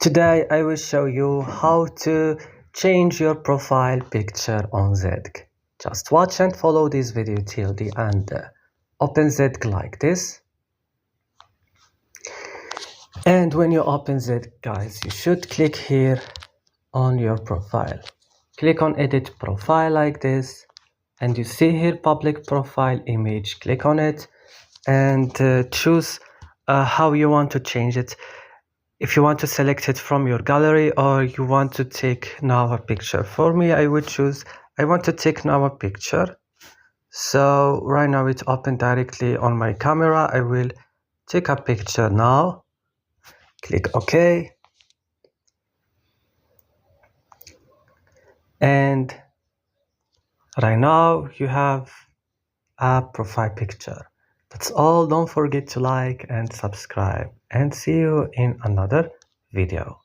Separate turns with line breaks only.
Today I will show you how to change your profile picture on Zedge. Just watch and follow this video till the end. Open Zedge like this. And when you open Zedge, guys, you should click here on your profile. Click on edit profile like this. And you see here public profile image. Click on it and choose how you want to change it. If you want to select it from your gallery or you want to take now a picture. For me, I would choose, I want to take now a picture. So right now it's open directly on my camera. I will take a picture now. Click OK. And right now you have a profile picture. That's all. Don't forget to like and subscribe, and see you in another video.